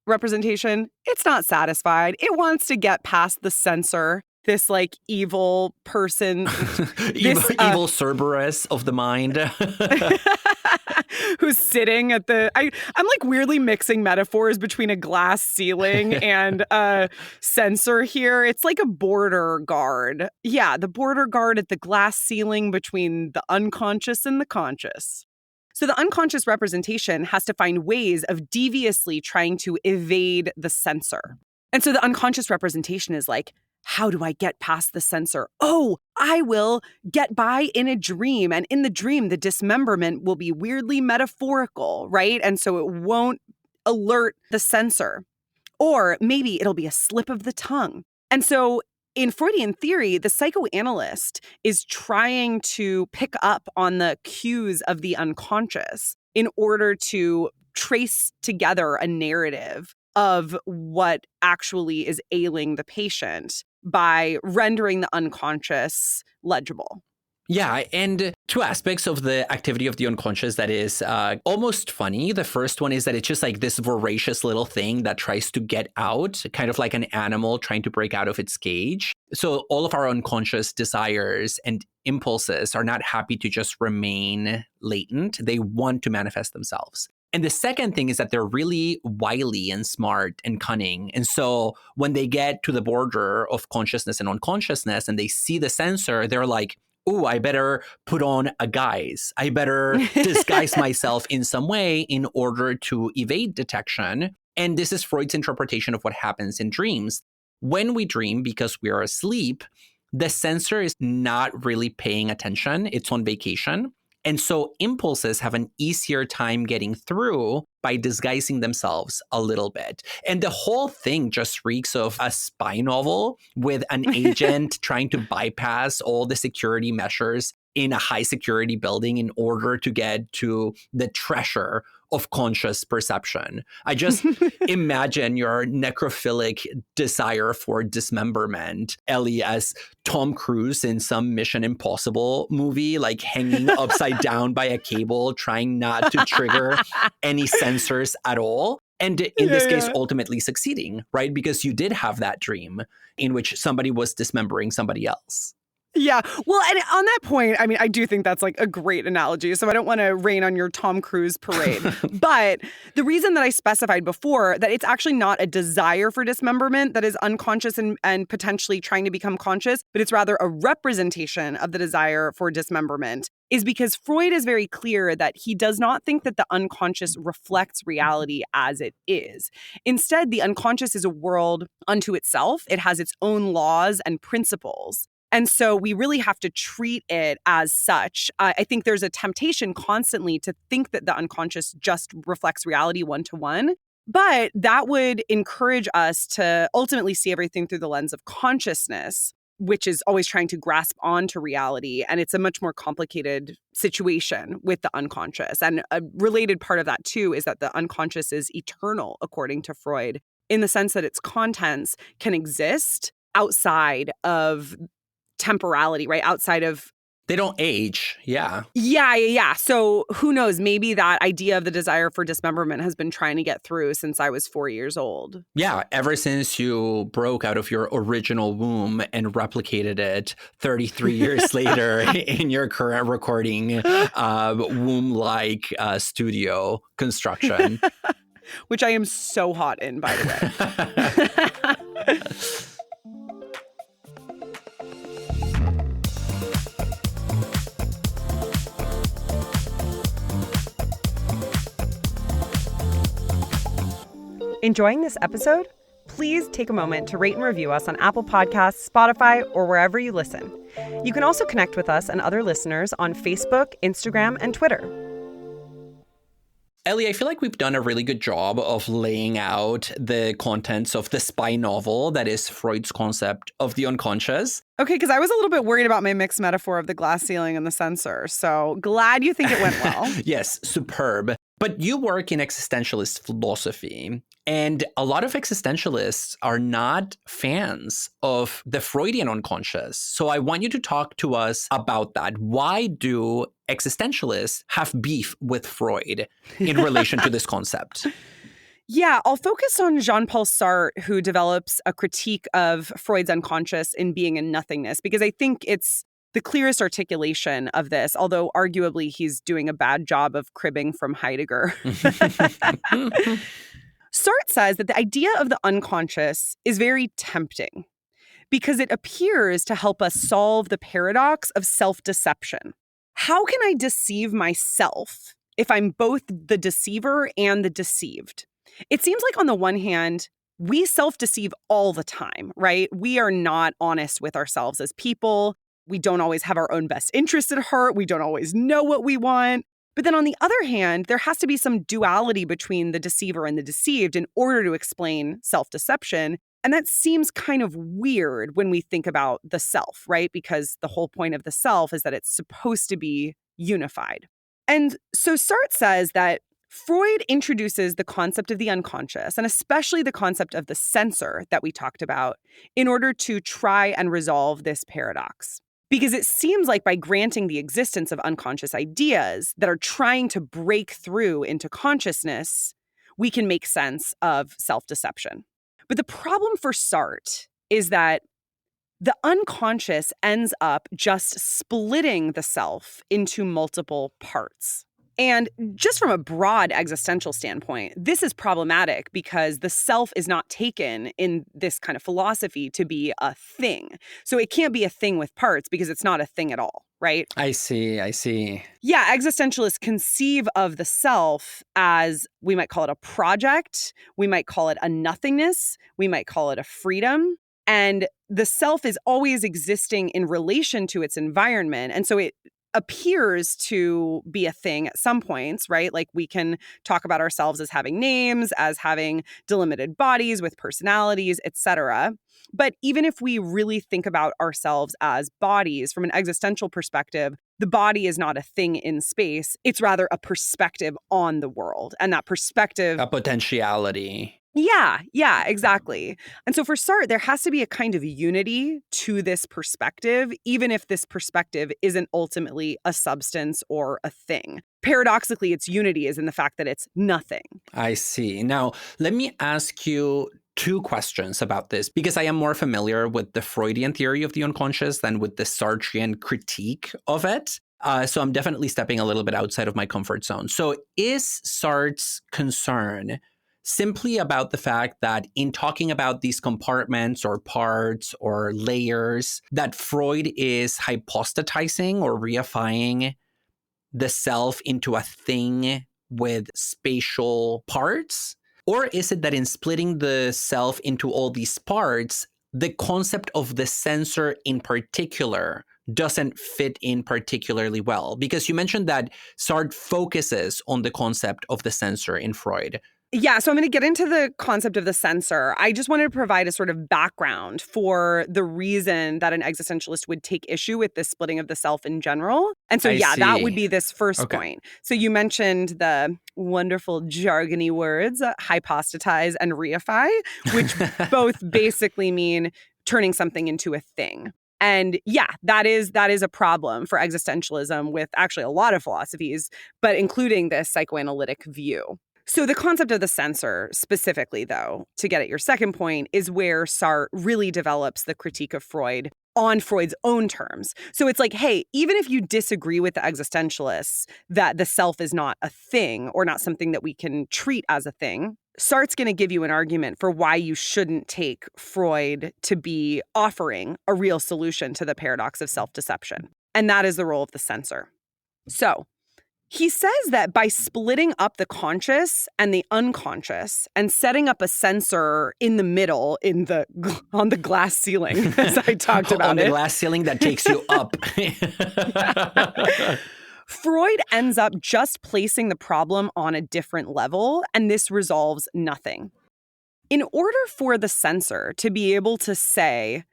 representation, it's not satisfied. It wants to get past the censor, this like evil person. Evil Cerberus of the mind. Who's sitting at the... I'm like weirdly mixing metaphors between a glass ceiling and a censor here. It's like a border guard. Yeah, the border guard at the glass ceiling between the unconscious and the conscious. So the unconscious representation has to find ways of deviously trying to evade the censor. And so the unconscious representation is like, how do I get past the censor? Oh, I will get by in a dream. And in the dream, the dismemberment will be weirdly metaphorical, right? And so it won't alert the censor. Or maybe it'll be a slip of the tongue. And so in Freudian theory, the psychoanalyst is trying to pick up on the cues of the unconscious in order to trace together a narrative of what actually is ailing the patient by rendering the unconscious legible. Yeah, and two aspects of the activity of the unconscious that is almost funny. The first one is that it's just like this voracious little thing that tries to get out, kind of like an animal trying to break out of its cage. So all of our unconscious desires and impulses are not happy to just remain latent. They want to manifest themselves. And the second thing is that they're really wily and smart and cunning. And so when they get to the border of consciousness and unconsciousness and they see the censor, they're like, oh, I better put on a guise. I better disguise myself in some way in order to evade detection. And this is Freud's interpretation of what happens in dreams. When we dream, because we are asleep, the censor is not really paying attention. It's on vacation. And so impulses have an easier time getting through by disguising themselves a little bit. And the whole thing just reeks of a spy novel with an agent trying to bypass all the security measures in a high security building in order to get to the treasure of conscious perception. I just imagine your necrophilic desire for dismemberment, Ellie, as Tom Cruise in some Mission Impossible movie, like hanging upside down by a cable, trying not to trigger any sensors at all. And in this case, ultimately succeeding, right? Because you did have that dream in which somebody was dismembering somebody else. Yeah. Well, and on that point, I mean, I do think that's like a great analogy. So I don't want to rain on your Tom Cruise parade. But the reason that I specified before that it's actually not a desire for dismemberment that is unconscious and potentially trying to become conscious, but it's rather a representation of the desire for dismemberment is because Freud is very clear that he does not think that the unconscious reflects reality as it is. Instead, the unconscious is a world unto itself. It has its own laws and principles. And so we really have to treat it as such. I think there's a temptation constantly to think that the unconscious just reflects reality one-to-one. But that would encourage us to ultimately see everything through the lens of consciousness, which is always trying to grasp onto reality. And it's a much more complicated situation with the unconscious. And a related part of that, too, is that the unconscious is eternal, according to Freud, in the sense that its contents can exist outside of temporality, right? Outside of... They don't age. Yeah. Yeah. So who knows? Maybe that idea of the desire for dismemberment has been trying to get through since I was 4 years old. Yeah. Ever since you broke out of your original womb and replicated it 33 years later in your current recording womb-like studio construction. Which I am so hot in, by the way. Enjoying this episode? please take a moment to rate and review us on Apple Podcasts, Spotify, or wherever you listen. You can also connect with us and other listeners on Facebook, Instagram, and Twitter. Ellie, I feel like we've done a really good job of laying out the contents of the spy novel that is Freud's concept of the unconscious. Okay, because I was a little bit worried about my mixed metaphor of the glass ceiling and the censor. So glad you think it went well. Yes, superb. But you work in existentialist philosophy, and a lot of existentialists are not fans of the Freudian unconscious. So I want you to talk to us about that. Why do existentialists have beef with Freud in relation to this concept? Yeah, I'll focus on Jean-Paul Sartre, who develops a critique of Freud's unconscious in Being and Nothingness, because I think it's the clearest articulation of this, although arguably he's doing a bad job of cribbing from Heidegger. Sartre says that the idea of the unconscious is very tempting because it appears to help us solve the paradox of self-deception. How can I deceive myself if I'm both the deceiver and the deceived? It seems like on the one hand, we self-deceive all the time, right? We are not honest with ourselves as people. We don't always have our own best interests at heart. We don't always know what we want. But then on the other hand, there has to be some duality between the deceiver and the deceived in order to explain self-deception. And that seems kind of weird when we think about the self, right? Because the whole point of the self is that it's supposed to be unified. And so Sartre says that Freud introduces the concept of the unconscious, and especially the concept of the censor that we talked about, in order to try and resolve this paradox. Because it seems like by granting the existence of unconscious ideas that are trying to break through into consciousness, we can make sense of self-deception. But the problem for Sartre is that the unconscious ends up just splitting the self into multiple parts. And just from a broad existential standpoint, this is problematic because the self is not taken in this kind of philosophy to be a thing. So it can't be a thing with parts because it's not a thing at all, right? I see. Yeah, existentialists conceive of the self as, we might call it a project, we might call it a nothingness, we might call it a freedom. And the self is always existing in relation to its environment. And so it appears to be a thing at some points, right? Like we can talk about ourselves as having names, as having delimited bodies with personalities, etc. But even if we really think about ourselves as bodies from an existential perspective, the body is not a thing in space. It's rather a perspective on the world. And that perspective... A potentiality. Yeah, exactly. And so for Sartre, there has to be a kind of unity to this perspective, even if this perspective isn't ultimately a substance or a thing. Paradoxically, its unity is in the fact that it's nothing. I see. Now, let me ask you two questions about this, because I am more familiar with the Freudian theory of the unconscious than with the Sartrean critique of it. So I'm definitely stepping a little bit outside of my comfort zone. So is Sartre's concern simply about the fact that in talking about these compartments or parts or layers, that Freud is hypostatizing or reifying the self into a thing with spatial parts? Or is it that in splitting the self into all these parts, the concept of the censor in particular doesn't fit in particularly well? Because you mentioned that Sartre focuses on the concept of the censor in Freud. Yeah, so I'm going to get into the concept of the censor. I just wanted to provide a sort of background for the reason that an existentialist would take issue with this splitting of the self in general. And so, that would be this first point. So you mentioned the wonderful jargony words, hypostatize and reify, which both basically mean turning something into a thing. And yeah, that is a problem for existentialism with actually a lot of philosophies, but including this psychoanalytic view. So the concept of the censor specifically, though, to get at your second point, is where Sartre really develops the critique of Freud on Freud's own terms. So it's like, hey, even if you disagree with the existentialists that the self is not a thing or not something that we can treat as a thing, Sartre's going to give you an argument for why you shouldn't take Freud to be offering a real solution to the paradox of self-deception. And that is the role of the censor. So He says that by splitting up the conscious and the unconscious and setting up a sensor in the middle on the glass ceiling, as I talked about on the glass ceiling that takes you up. Freud ends up just placing the problem on a different level, and this resolves nothing. In order for the sensor to be able to say,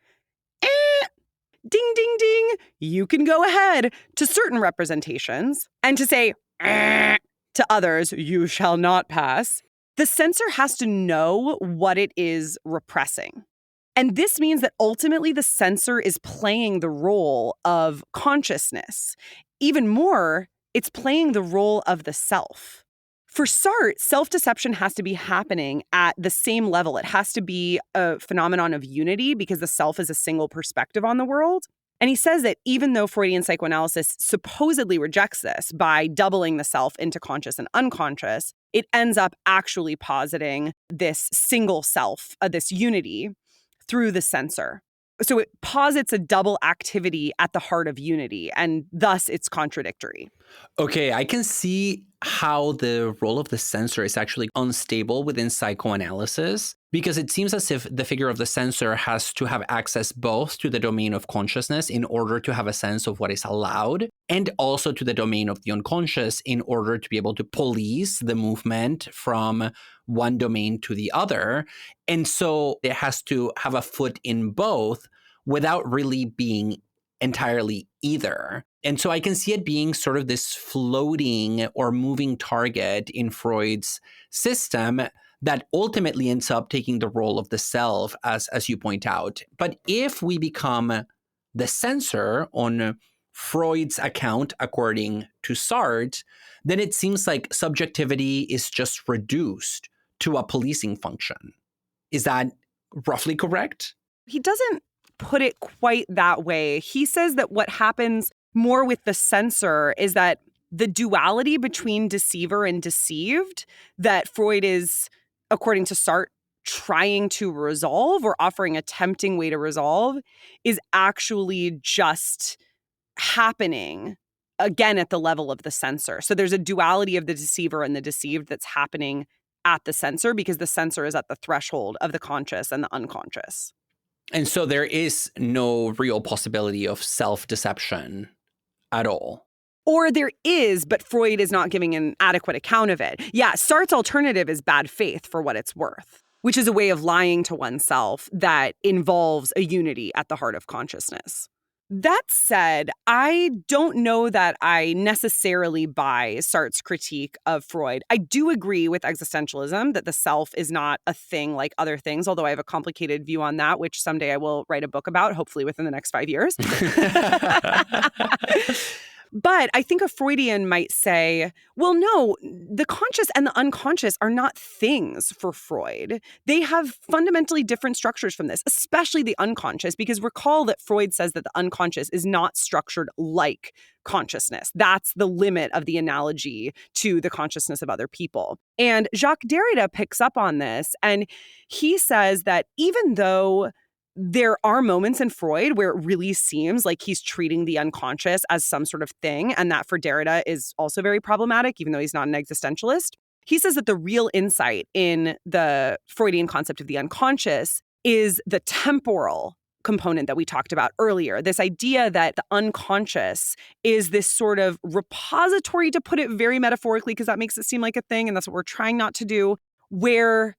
ding, ding, ding, you can go ahead to certain representations, and to say, to others, you shall not pass, the censor has to know what it is repressing. And this means that ultimately the censor is playing the role of consciousness. Even more, it's playing the role of the self. For Sartre, self-deception has to be happening at the same level. It has to be a phenomenon of unity because the self is a single perspective on the world. And he says that even though Freudian psychoanalysis supposedly rejects this by doubling the self into conscious and unconscious, it ends up actually positing this single self, this unity, through the censor. So it posits a double activity at the heart of unity, and thus it's contradictory. Okay, I can see how the role of the censor is actually unstable within psychoanalysis, because it seems as if the figure of the censor has to have access both to the domain of consciousness in order to have a sense of what is allowed, and also to the domain of the unconscious in order to be able to police the movement from one domain to the other. And so it has to have a foot in both without really being entirely either. And so I can see it being sort of this floating or moving target in Freud's system that ultimately ends up taking the role of the self, as you point out. But if we become the censor on Freud's account, according to Sartre, then it seems like subjectivity is just reduced to a policing function. Is that roughly correct? He doesn't put it quite that way. He says that what happens more with the censor is that the duality between deceiver and deceived that Freud is, according to Sartre, trying to resolve or offering a tempting way to resolve is actually just happening again at the level of the censor. So there's a duality of the deceiver and the deceived that's happening at the censor because the censor is at the threshold of the conscious and the unconscious. And so there is no real possibility of self-deception at all. Or there is, but Freud is not giving an adequate account of it. Yeah, Sartre's alternative is bad faith for what it's worth, which is a way of lying to oneself that involves a unity at the heart of consciousness. That said, I don't know that I necessarily buy Sartre's critique of Freud. I do agree with existentialism that the self is not a thing like other things, although I have a complicated view on that, which someday I will write a book about, hopefully within the next 5 years. But I think a Freudian might say, well, no, the conscious and the unconscious are not things for Freud. They have fundamentally different structures from this, especially the unconscious, because recall that Freud says that the unconscious is not structured like consciousness. That's the limit of the analogy to the consciousness of other people. And Jacques Derrida picks up on this, and he says that even though there are moments in Freud where it really seems like he's treating the unconscious as some sort of thing, and that for Derrida is also very problematic, even though he's not an existentialist. He says that the real insight in the Freudian concept of the unconscious is the temporal component that we talked about earlier, this idea that the unconscious is this sort of repository, to put it very metaphorically, because that makes it seem like a thing, and that's what we're trying not to do, where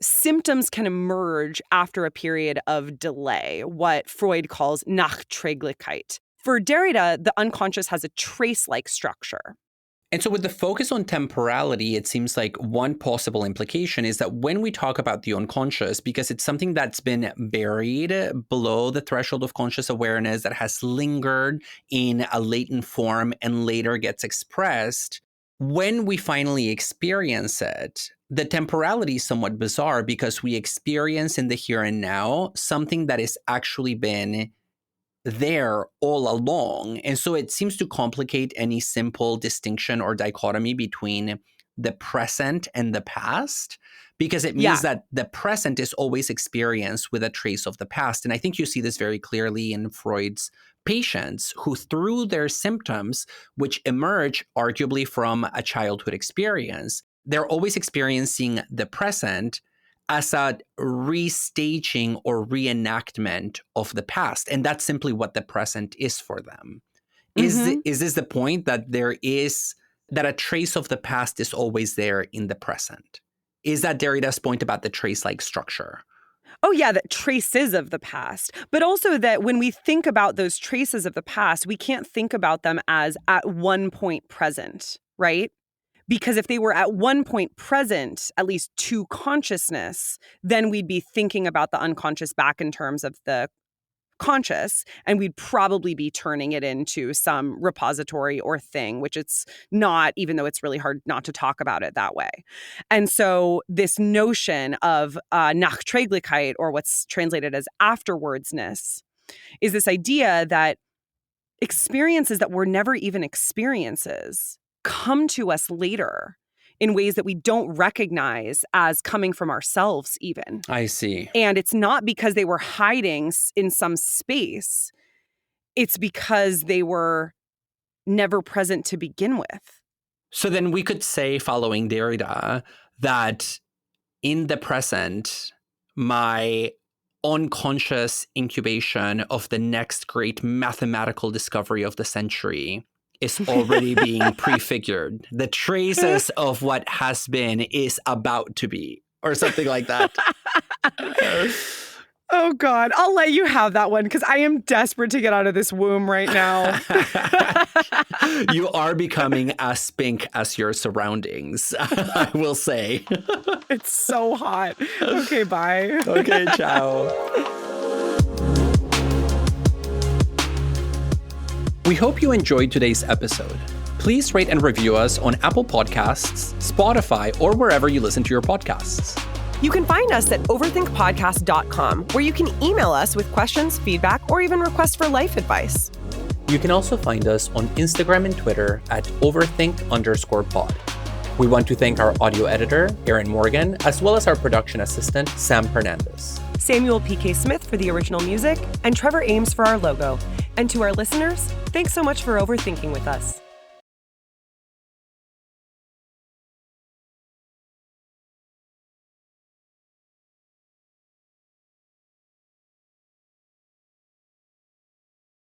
symptoms can emerge after a period of delay, what Freud calls Nachträglichkeit. For Derrida, the unconscious has a trace-like structure. And so with the focus on temporality, it seems like one possible implication is that when we talk about the unconscious, because it's something that's been buried below the threshold of conscious awareness, that has lingered in a latent form and later gets expressed, when we finally experience it, the temporality is somewhat bizarre because we experience in the here and now something that has actually been there all along. And so it seems to complicate any simple distinction or dichotomy between the present and the past, because it means that the present is always experienced with a trace of the past. And I think you see this very clearly in Freud's patients who, through their symptoms, which emerge arguably from a childhood experience, they're always experiencing the present as a restaging or reenactment of the past. And that's simply what the present is for them. Mm-hmm. Is this the point, that that a trace of the past is always there in the present? Is that Derrida's point about the trace-like structure? Oh, yeah, that traces of the past. But also that when we think about those traces of the past, we can't think about them as at one point present, right? Because if they were at one point present, at least to consciousness, then we'd be thinking about the unconscious back in terms of the conscious, and we'd probably be turning it into some repository or thing, which it's not, even though it's really hard not to talk about it that way. And so this notion of Nachträglichkeit, or what's translated as afterwardsness, is this idea that experiences that were never even experiences come to us later in ways that we don't recognize as coming from ourselves even. I see. And it's not because they were hiding in some space. It's because they were never present to begin with. So then we could say, following Derrida, that in the present, my unconscious incubation of the next great mathematical discovery of the century is already being prefigured. The traces of what has been is about to be, or something like that. Oh, God. I'll let you have that one because I am desperate to get out of this womb right now. You are becoming as pink as your surroundings, I will say. It's so hot. Okay, bye. Okay, ciao. We hope you enjoyed today's episode. Please rate and review us on Apple Podcasts, Spotify, or wherever you listen to your podcasts. You can find us at overthinkpodcast.com, where you can email us with questions, feedback, or even requests for life advice. You can also find us on Instagram and Twitter at overthink_pod. We want to thank our audio editor, Aaron Morgan, as well as our production assistant, Sam Hernandez. Samuel P.K. Smith for the original music, and Trevor Ames for our logo. And to our listeners, thanks so much for overthinking with us.